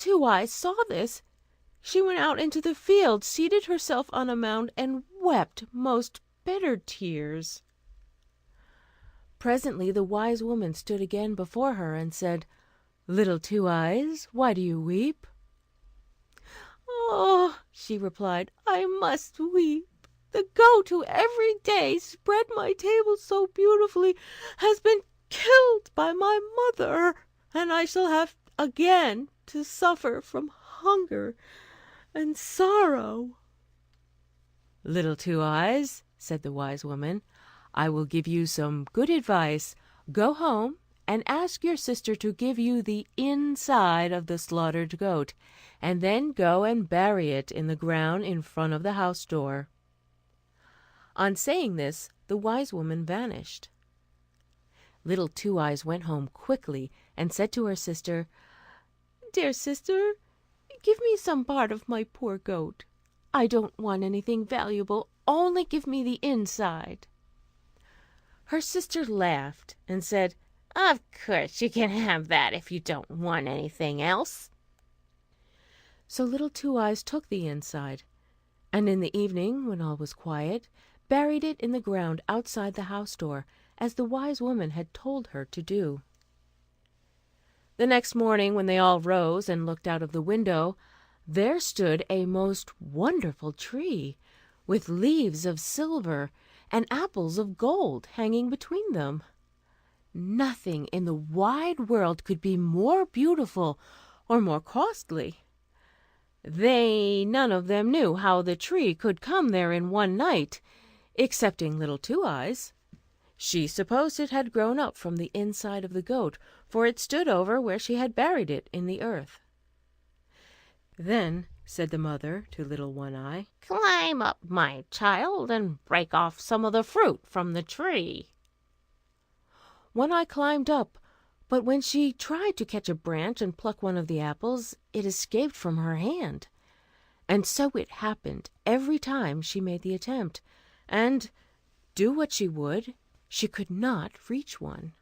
Two Eyes saw this, she went out into the field, seated herself on a mound, and wept most bitter tears. Presently the wise woman stood again before her, and said, "Little Two Eyes, why do you weep?" "Oh," she replied, "I must weep. The goat who every day spread my table so beautifully has been killed by my mother, and I shall have again to suffer from hunger and sorrow." "Little Two Eyes," said the wise woman, "I will give you some good advice. Go home and ask your sister to give you the inside of the slaughtered goat, and then go and bury it in the ground in front of the house door." On saying this, the wise woman vanished. Little Two Eyes went home quickly, and said to her sister, "Dear sister, give me some part of my poor goat. I don't want anything valuable, only give me the inside." Her sister laughed, and said, "Of course you can have that if you don't want anything else." So Little Two Eyes took the inside, and in the evening, when all was quiet, buried it in the ground outside the house door, as the wise woman had told her to do. The next morning, when they all rose and looked out of the window, there stood a most wonderful tree, with leaves of silver and apples of gold hanging between them. Nothing in the wide world could be more beautiful or more costly. They none of them knew how the tree could come there in one night, excepting Little Two Eyes. She supposed it had grown up from the inside of the goat, for it stood over where she had buried it in the earth. Then said the mother to Little One Eye, "Climb up, my child, and break off some of the fruit from the tree." One Eye climbed up, but when she tried to catch a branch and pluck one of the apples, it escaped from her hand; and so it happened every time she made the attempt, and, do what she would, she could not reach one.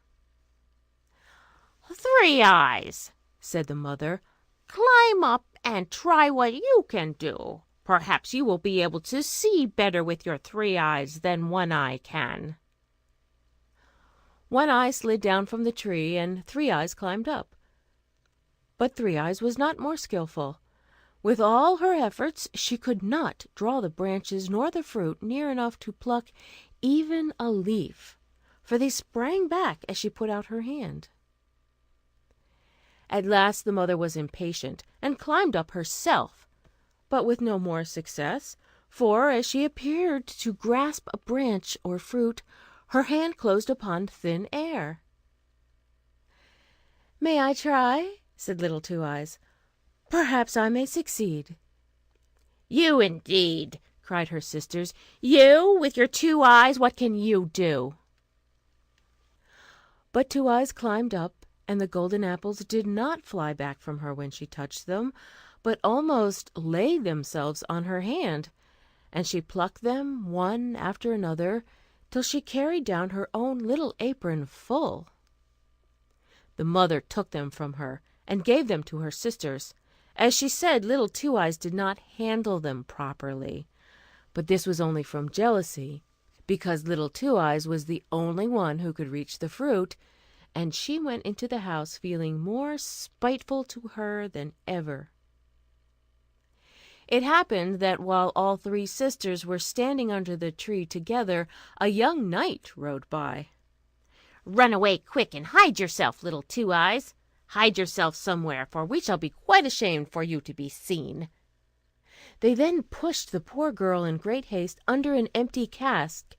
"Three Eyes," said the mother, "climb up and try what you can do. Perhaps you will be able to see better with your three eyes than One Eye can." One Eye slid down from the tree, and Three Eyes climbed up. But Three Eyes was not more skillful. With all her efforts she could not draw the branches nor the fruit near enough to pluck even a leaf, for they sprang back as she put out her hand. At last the mother was impatient, and climbed up herself, but with no more success, for as she appeared to grasp a branch or fruit, her hand closed upon thin air. "May I try?" said Little Two Eyes. "Perhaps I may succeed." "You indeed!" cried her sisters. "You, with your two eyes, what can you do?" But Two Eyes climbed up, and the golden apples did not fly back from her when she touched them, but almost laid themselves on her hand, and she plucked them one after another, till she carried down her own little apron full. The mother took them from her, and gave them to her sisters, as she said Little Two Eyes did not handle them properly; but this was only from jealousy, because Little Two Eyes was the only one who could reach the fruit, and she went into the house feeling more spiteful to her than ever. It happened that while all three sisters were standing under the tree together, a young knight rode by. "Run away quick and hide yourself, Little Two Eyes. Hide yourself somewhere, for we shall be quite ashamed for you to be seen." They then pushed the poor girl in great haste under an empty cask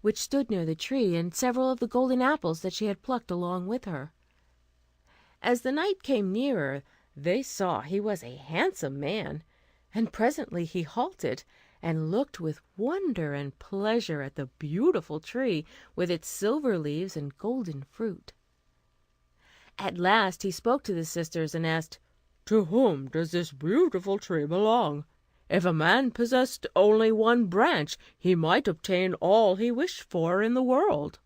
which stood near the tree, and several of the golden apples that she had plucked along with her. As the knight came nearer, they saw he was a handsome man, and presently he halted, and looked with wonder and pleasure at the beautiful tree, with its silver leaves and golden fruit. At last he spoke to the sisters, and asked, "To whom does this beautiful tree belong? If a man possessed only one branch, he might obtain all he wished for in the world."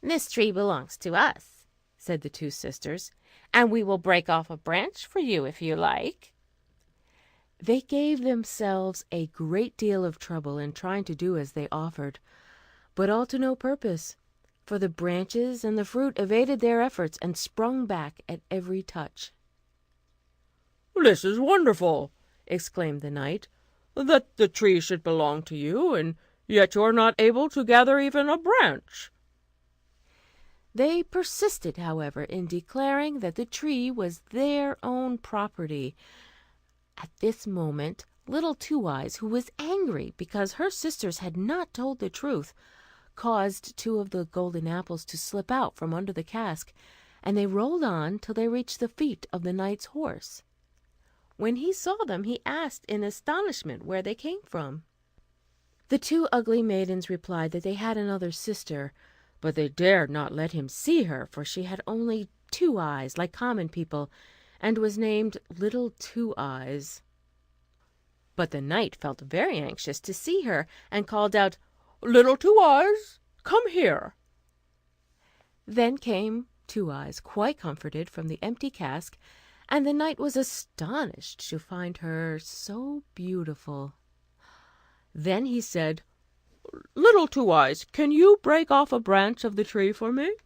"This tree belongs to us," said the two sisters, and we will break off a branch for you if you like." They gave themselves a great deal of trouble in trying to do as they offered, but all to no purpose, for the branches and the fruit evaded their efforts and sprung back at every touch. "This is wonderful!" exclaimed the knight, "that the tree should belong to you, and yet you are not able to gather even a branch." They persisted, however, in declaring that the tree was their own property. At this moment little Two Eyes, who was angry because her sisters had not told the truth, caused two of the golden apples to slip out from under the cask, and they rolled on till they reached the feet of the knight's horse. When he saw them, he asked in astonishment where they came from. The two ugly maidens replied that they had another sister, but they dared not let him see her, for she had only two eyes like common people, and was named Little Two Eyes. But the knight felt very anxious to see her, and called out, "Little Two Eyes, come here." Then came Two Eyes, quite comforted, from the empty cask, and the knight was astonished to find her so beautiful. Then he said, "Little Two Eyes, can you break off a branch of the tree for me?"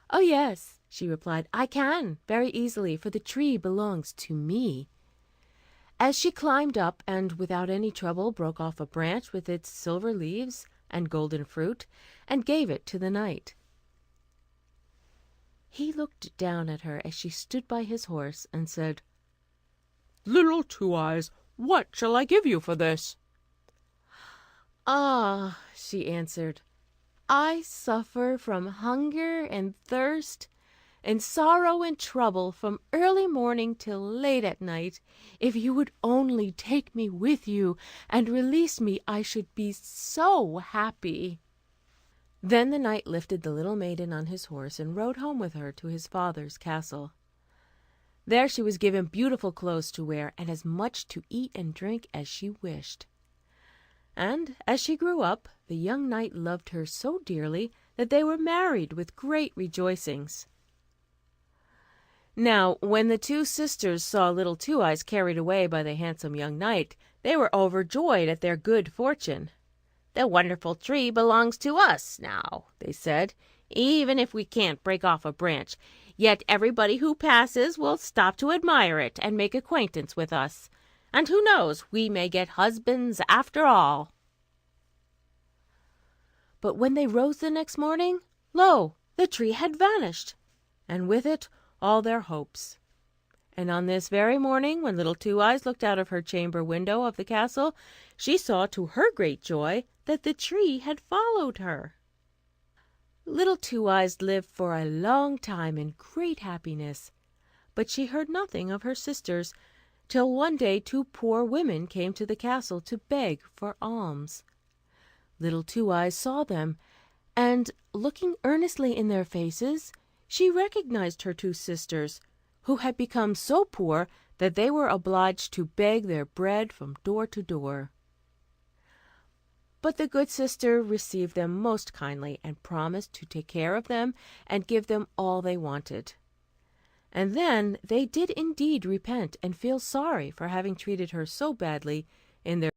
"Oh yes," she replied, "I can very easily, for the tree belongs to me." As she climbed up, and without any trouble broke off a branch with its silver leaves and golden fruit, and gave it to the knight. He looked down at her as she stood by his horse, and said, "Little Two Eyes, what shall I give you for this?" "Ah," she answered, "I suffer from hunger and thirst, and sorrow and trouble from early morning till late at night. If you would only take me with you and release me, I should be so happy." Then the knight lifted the little maiden on his horse, and rode home with her to his father's castle. There she was given beautiful clothes to wear, and as much to eat and drink as she wished. And as she grew up, the young knight loved her so dearly that they were married with great rejoicings. Now, when the two sisters saw Little Two Eyes carried away by the handsome young knight, they were overjoyed at their good fortune. "The wonderful tree belongs to us now," they said. "Even if we can't break off a branch, yet everybody who passes will stop to admire it and make acquaintance with us. And who knows, we may get husbands after all." But when they rose the next morning, lo, the tree had vanished, and with it all their hopes. And on this very morning, when Little Two Eyes looked out of her chamber window of the castle, she saw, to her great joy, that the tree had followed her. Little Two Eyes lived for a long time in great happiness, but she heard nothing of her sisters, till one day two poor women came to the castle to beg for alms. Little Two Eyes saw them, and looking earnestly in their faces, she recognised her two sisters, who had become so poor that they were obliged to beg their bread from door to door. But the good sister received them most kindly, and promised to take care of them and give them all they wanted. And then they did indeed repent and feel sorry for having treated her so badly in their